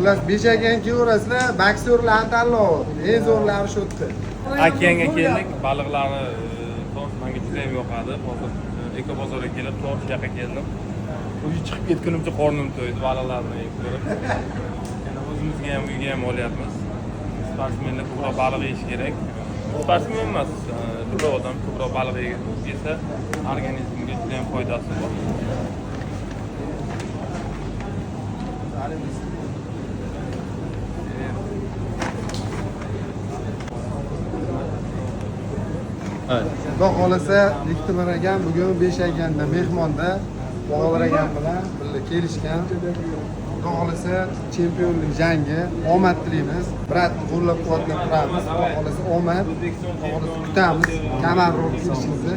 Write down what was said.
Xullas, beshagan kelaverasizlar, boksyorlar tanlov. Eng zo'rlari shu yerda. Okeanga keldik, baliqlarni manga juda ham yoqadi. Hozir Ekobozorga kelib, to'rt yoqqa keldim. Uyi chiqib ketgunimcha qornim to'ydi, baliqlarni yeb ko'rib. Yana o'zimizga ham uyga ham olyapmiz. Sportsmenlar ko'proq baliq yeyish kerak. Sportsmen emas, ko'proq odam ko'proq baliq yesa organizmga juda ham foydasi bor. Xudo xolasa Bektemir akam bugun Beshaganda mehmonda Bog'lar akam bilan birga kelishgan. Xudo xolasa chempionlik jangi omad tilaymiz. Bratni qo'llab-quvvatlab turamiz. Xudo xolasa omad. Xudo xolasa kutamiz. Kamar rol kelishingizni.